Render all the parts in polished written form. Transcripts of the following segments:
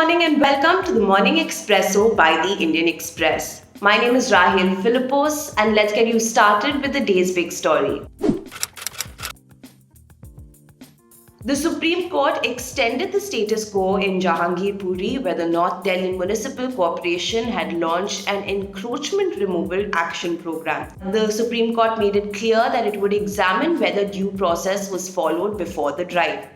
morning and welcome to the Morning Expresso by the Indian Express. My name is Rahil Philippos and let's get you started with the day's big story. The Supreme Court extended the status quo in Jahangirpuri, where the North Delhi Municipal Corporation had launched an encroachment removal action program. The Supreme Court made it clear that it would examine whether due process was followed before the drive.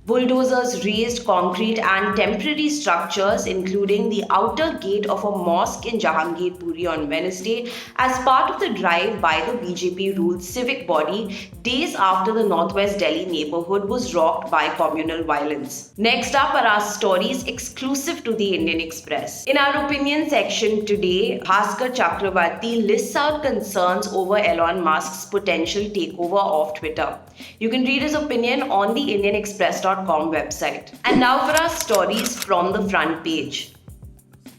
Bulldozers raised concrete and temporary structures, including the outer gate of a mosque in Jahangirpuri on Wednesday, as part of the drive by the BJP-ruled civic body, days after the Northwest Delhi neighborhood was rocked by communal violence. Next up are our stories exclusive to the Indian Express. In our opinion section today, Bhaskar Chakravarti lists out concerns over Elon Musk's potential takeover of Twitter. You can read his opinion on the IndianExpress.com website. And now for our stories from the front page.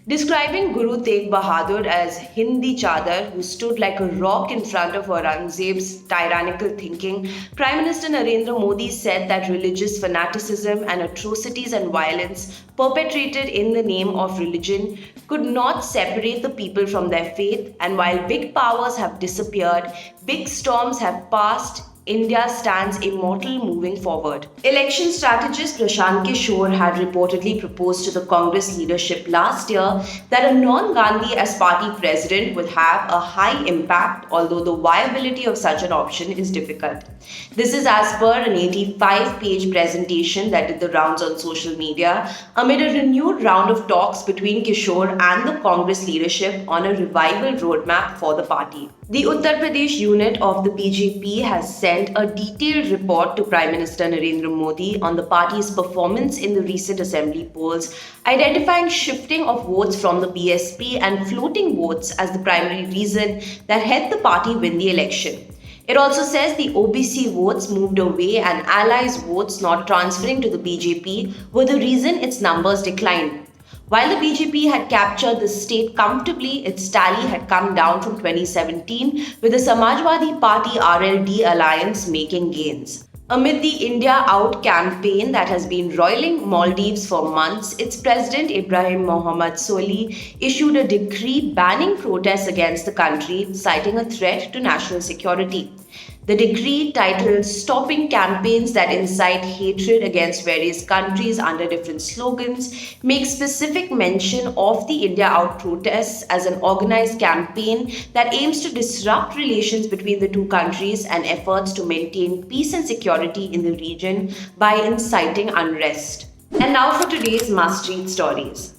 Describing Guru Tegh Bahadur as Hindi Chadar, who stood like a rock in front of Aurangzeb's tyrannical thinking, Prime Minister Narendra Modi said that religious fanaticism and atrocities and violence perpetrated in the name of religion could not separate the people from their faith, and while big powers have disappeared, big storms have passed, India stands immortal moving forward. Election strategist Prashant Kishore had reportedly proposed to the Congress leadership last year that a non-Gandhi as party president would have a high impact, although the viability of such an option is difficult. This is as per an 85-page presentation that did the rounds on social media amid a renewed round of talks between Kishore and the Congress leadership on a revival roadmap for the party. The Uttar Pradesh unit of the BJP has sent a detailed report to Prime Minister Narendra Modi on the party's performance in the recent assembly polls, identifying shifting of votes from the BSP and floating votes as the primary reason that helped the party win the election. It also says the OBC votes moved away and allies votes not transferring to the BJP were the reason its numbers declined. While the BJP had captured the state comfortably, its tally had come down from 2017, with the Samajwadi Party RLD alliance making gains. Amid the India Out campaign that has been roiling Maldives for months, its president Ibrahim Mohammad Soli issued a decree banning protests against the country, citing a threat to national security. The decree, titled Stopping Campaigns That Incite Hatred Against Various Countries Under Different Slogans, makes specific mention of the India Out protests as an organized campaign that aims to disrupt relations between the two countries and efforts to maintain peace and security in the region by inciting unrest. And now for today's must-read stories.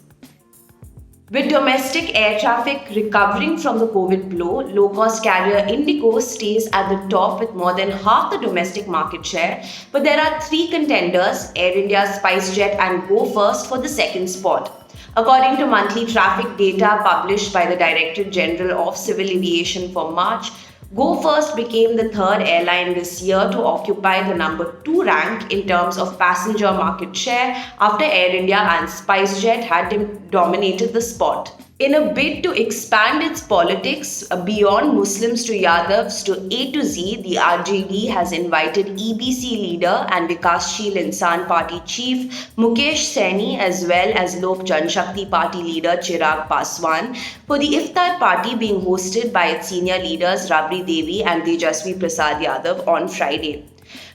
With domestic air traffic recovering from the COVID blow, low-cost carrier Indigo stays at the top with more than half the domestic market share. But there are three contenders, Air India, SpiceJet and Go First, for the second spot. According to monthly traffic data published by the Director General of Civil Aviation for March, Go First became the third airline this year to occupy the number 2 rank in terms of passenger market share after Air India and SpiceJet had dominated the spot. In a bid to expand its politics beyond Muslims to Yadavs to A to Z, the RJD has invited EBC leader and Vikassheel Insan Party chief Mukesh Saini as well as Lok Janshakti Party leader Chirag Paswan for the Iftar party being hosted by its senior leaders Rabri Devi and Tejasvi Prasad Yadav on Friday.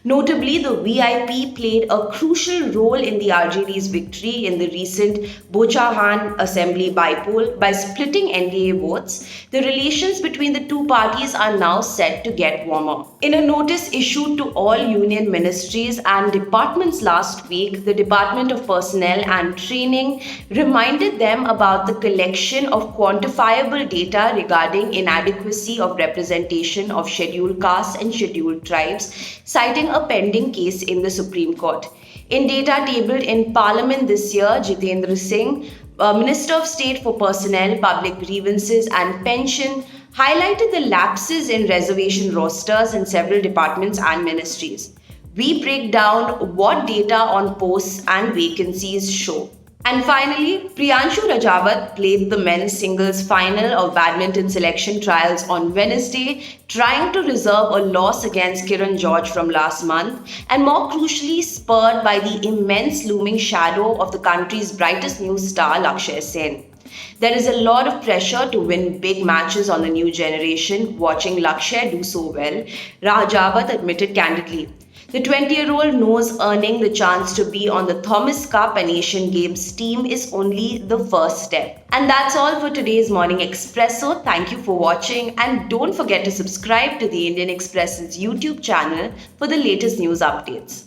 Notably, the VIP played a crucial role in the RJD's victory in the recent Bochahan Assembly bypoll by splitting NDA votes. The relations between the two parties are now set to get warmer. In a notice issued to all union ministries and departments last week, the Department of Personnel and Training reminded them about the collection of quantifiable data regarding inadequacy of representation of scheduled castes and scheduled tribes, citing a pending case in the Supreme Court. In data tabled in Parliament this year, Jitendra Singh, Minister of State for Personnel, Public Grievances and Pension, highlighted the lapses in reservation rosters in several departments and ministries. We break down what data on posts and vacancies show. And finally, Priyanshu Rajawat played the men's singles final of badminton selection trials on Wednesday, trying to reserve a loss against Kiran George from last month, and more crucially, spurred by the immense looming shadow of the country's brightest new star, Lakshya Sen. There is a lot of pressure to win big matches on the new generation, watching Lakshya do so well, Rajawat admitted candidly. The 20-year-old knows earning the chance to be on the Thomas Cup and Asian Games team is only the first step. And that's all for today's Morning Expresso. Thank you for watching, and don't forget to subscribe to the Indian Express's YouTube channel for the latest news updates.